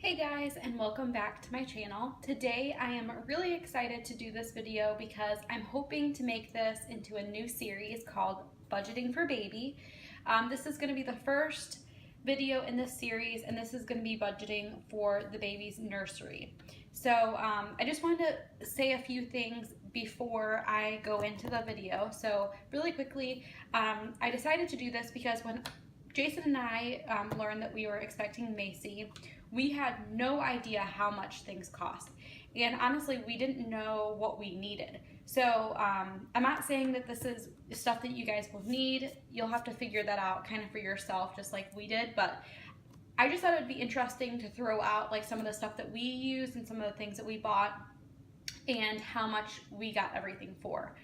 Hey guys, and welcome back to my channel. Today I am really excited to do this video because I'm hoping to make this into a new series called Budgeting for Baby. This is going to be the first video in this series, and this is going to be budgeting for the baby's nursery. So I just wanted to say a few things before I go into the video. So really quickly, I decided to do this because when Jason and I learned that we were expecting Macy, we had no idea how much things cost. And honestly, we didn't know what we needed. So I'm not saying that this is stuff that you guys will need. You'll have to figure that out kind of for yourself, just like we did. But I just thought it would be interesting to throw out like some of the stuff that we used and some of the things that we bought and how much we got everything for.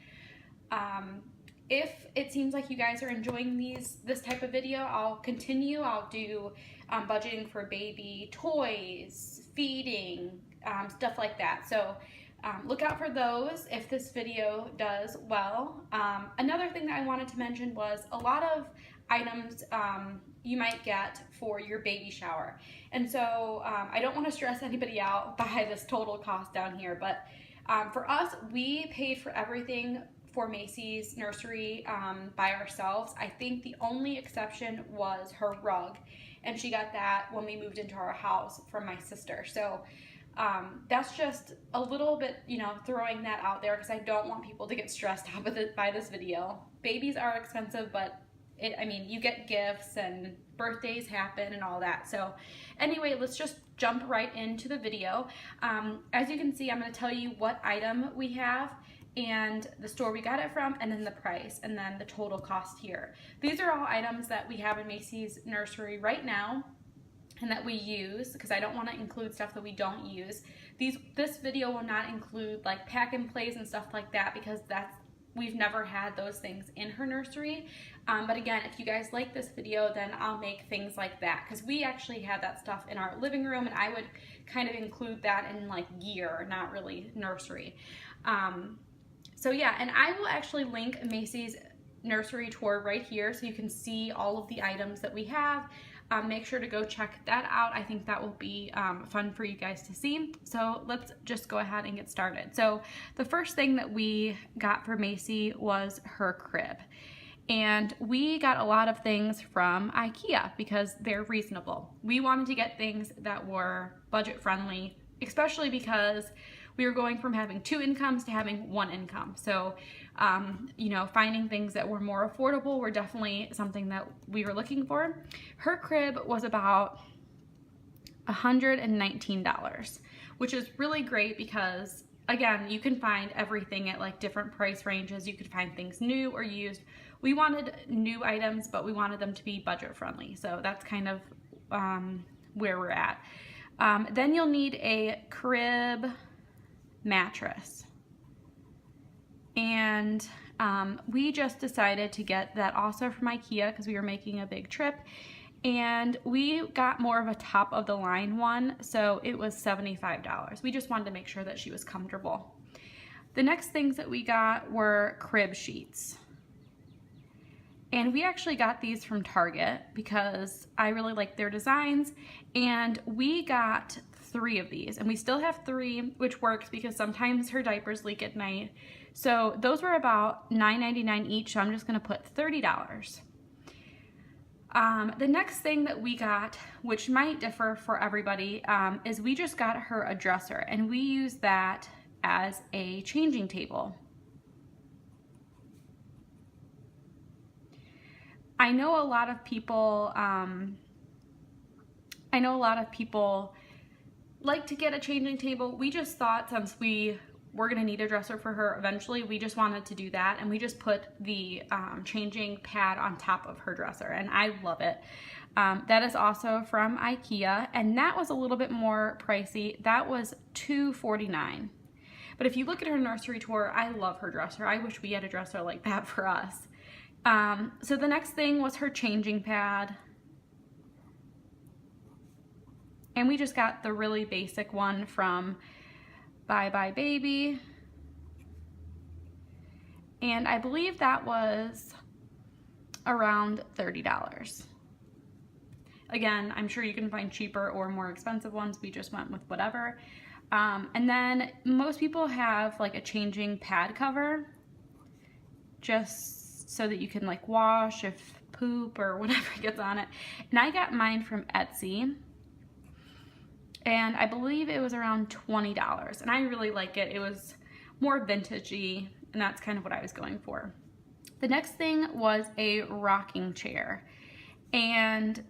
If it seems like you guys are enjoying this type of video, I'll continue. I'll do budgeting for baby toys, feeding, stuff like that. So look out for those if this video does well. Another thing that I wanted to mention was a lot of items you might get for your baby shower. And so I don't want to stress anybody out by this total cost down here, but for us, we paid for everything for Macy's nursery by ourselves. I think the only exception was her rug, and she got that when we moved into our house from my sister. So that's just a little bit, throwing that out there because I don't want people to get stressed out with it by this video. Babies are expensive, but you get gifts and birthdays happen and all that. So anyway, let's just jump right into the video. As you can see, I'm going to tell you what item we have and the store we got it from, and then the price, and then the total cost here. These are all items that we have in Macy's nursery right now and that we use, because I don't want to include stuff that we don't use. This video will not include like pack and plays and stuff like that, because we've never had those things in her nursery. But again, if you guys like this video, then I'll make things like that, because we actually had that stuff in our living room, and I would kind of include that in like gear, not really nursery. So yeah, and I will actually link Macy's nursery tour right here so you can see all of the items that we have. Make sure to go check that out. I think that will be fun for you guys to see. So let's just go ahead and get started. So the first thing that we got for Macy was her crib. And we got a lot of things from IKEA because they're reasonable. We wanted to get things that were budget friendly, especially because we were going from having 2 incomes to having 1 income. So, finding things that were more affordable were definitely something that we were looking for. Her crib was about $119, which is really great because, again, you can find everything at like different price ranges. You could find things new or used. We wanted new items, but we wanted them to be budget friendly. So that's kind of where we're at. Then you'll need a crib mattress, and we just decided to get that also from IKEA because we were making a big trip, and we got more of a top of the line one, so it was $75. We just wanted to make sure that she was comfortable. The next things that we got were crib sheets, and we actually got these from Target because I really like their designs, and we got 3 of these, and we still have 3, which works because sometimes her diapers leak at night. So those were about $9.99 each, so I'm just going to put $30. The next thing that we got, which might differ for everybody, is we just got her a dresser, and we use that as a changing table. I know a lot of people like to get a changing table. We just thought, since we were gonna need a dresser for her eventually, we just wanted to do that, and we just put the changing pad on top of her dresser, and I love it. That is also from IKEA, and that was a little bit more pricey. That was $249. But if you look at her nursery tour, I love her dresser. I wish we had a dresser like that for us. So the next thing was her changing pad. And we just got the really basic one from Bye Bye Baby. And I believe that was around $30. Again, I'm sure you can find cheaper or more expensive ones. We just went with whatever. And then most people have like a changing pad cover, just so that you can like wash if poop or whatever gets on it. And I got mine from Etsy, and I believe it was around $20, and I really like it. It was more vintagey, and that's kind of what I was going for. The next thing was a rocking chair, and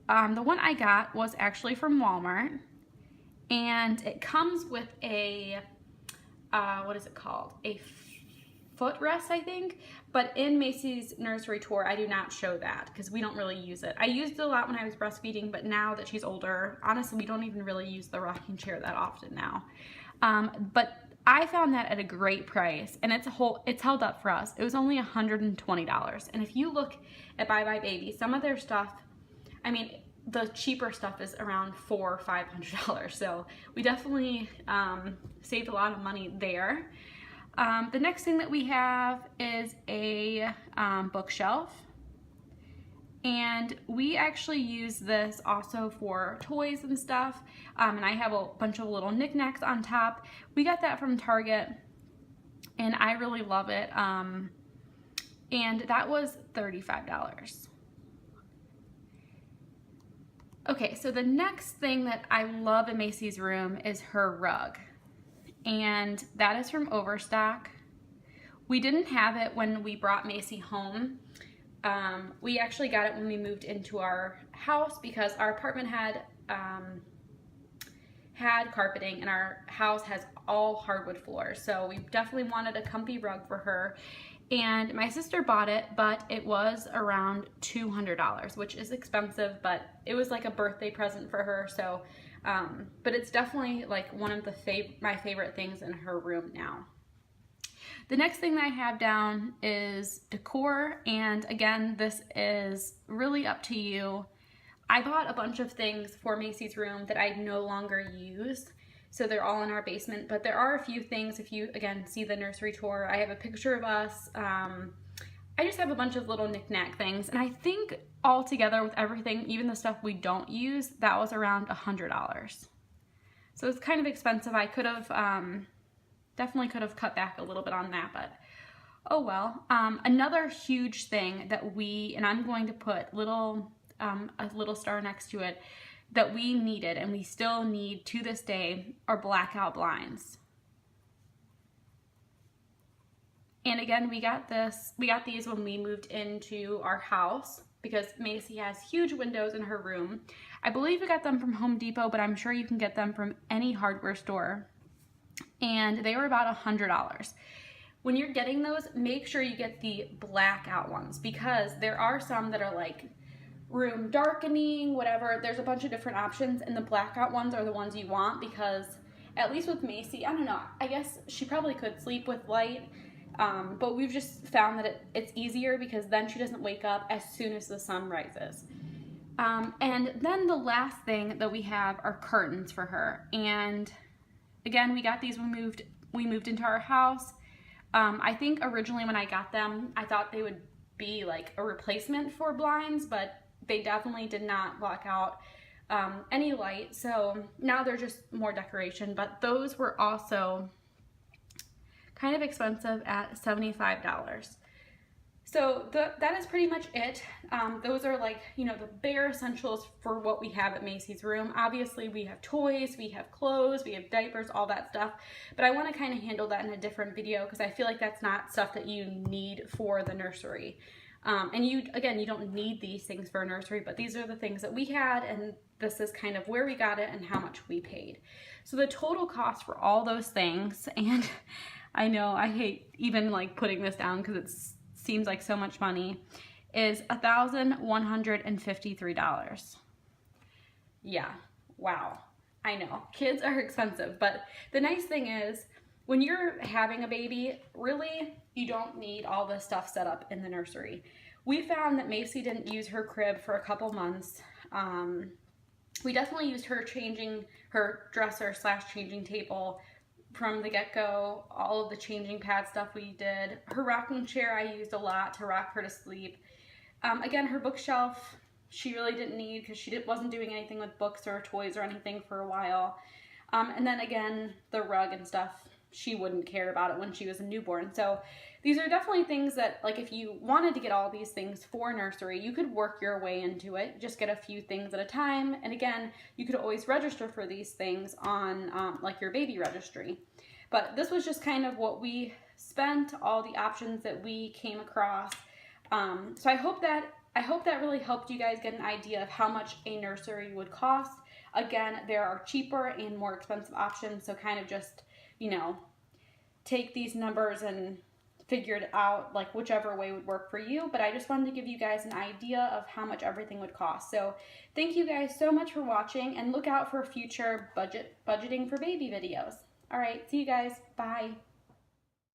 the one I got was actually from Walmart, and it comes with a, what is it called? A footrest, I think, but in Macy's Nursery Tour, I do not show that because we don't really use it. I used it a lot when I was breastfeeding, but now that she's older, honestly, we don't even really use the rocking chair that often now. But I found that at a great price, and it's held up for us. It was only $120, and if you look at Bye Bye Baby, some of their stuff, I mean, the cheaper stuff is around $400 or $500, so we definitely saved a lot of money there. The next thing that we have is a bookshelf, and we actually use this also for toys and stuff, and I have a bunch of little knickknacks on top. We got that from Target, and I really love it, and that was $35. Okay, so the next thing that I love in Macy's room is her rug, and that is from Overstock. We didn't have it when we brought Macy home. We actually got it when we moved into our house because our apartment had carpeting, and our house has all hardwood floors, so we definitely wanted a comfy rug for her. And my sister bought it, but it was around $200, which is expensive, but it was like a birthday present for her. So, but it's definitely like one of my favorite things in her room now. The next thing that I have down is decor, and again, this is really up to you. I bought a bunch of things for Macy's room that I no longer use, so they're all in our basement, but there are a few things. If you, again, see the nursery tour, I have a picture of us. I just have a bunch of little knick-knack things, and I think all together with everything, even the stuff we don't use, that was around $100. So it's kind of expensive. I could have, definitely could have cut back a little bit on that, but oh well. Another huge thing that and I'm going to put a little star next to it, that we needed and we still need to this day, are blackout blinds. And again, we got these when we moved into our house because Macy has huge windows in her room. I believe we got them from Home Depot, but I'm sure you can get them from any hardware store. And they were about $100. When you're getting those, make sure you get the blackout ones, because there are some that are like room darkening, whatever. There's a bunch of different options, and the blackout ones are the ones you want, because at least with Macy, I don't know, I guess she probably could sleep with light, but we've just found that it's easier because then she doesn't wake up as soon as the sun rises. And then the last thing that we have are curtains for her, and again, we got these when we moved into our house. I think originally when I got them, I thought they would be like a replacement for blinds, but they definitely did not block out any light, so now they're just more decoration. But those were also kind of expensive at $75. So that is pretty much it. Those are like, you know, the bare essentials for what we have at Macy's room. Obviously we have toys, we have clothes, we have diapers, all that stuff, but I want to kind of handle that in a different video because I feel like that's not stuff that you need for the nursery. And you don't need these things for a nursery, but these are the things that we had, and this is kind of where we got it and how much we paid. So the total cost for all those things, and I know I hate even like putting this down because it seems like so much money, is $1,153. Yeah, wow. I know, kids are expensive, but the nice thing is, when you're having a baby, really, you don't need all this stuff set up in the nursery. We found that Macy didn't use her crib for a couple months. We definitely used her dresser / changing table from the get-go. All of the changing pad stuff we did. Her rocking chair I used a lot to rock her to sleep. Again, her bookshelf, she really didn't need because she wasn't doing anything with books or toys or anything for a while. And then again, the rug and stuff, she wouldn't care about it when she was a newborn. So these are definitely things that, like, if you wanted to get all these things for nursery, you could work your way into it. Just get a few things at a time. And again, you could always register for these things on like your baby registry. But this was just kind of what we spent, all the options that we came across. So I hope that really helped you guys get an idea of how much a nursery would cost. Again, there are cheaper and more expensive options, so kind of just, you know, take these numbers and figure it out, like whichever way would work for you. But I just wanted to give you guys an idea of how much everything would cost. So thank you guys so much for watching, and look out for future budgeting for baby videos. All right, see you guys. Bye.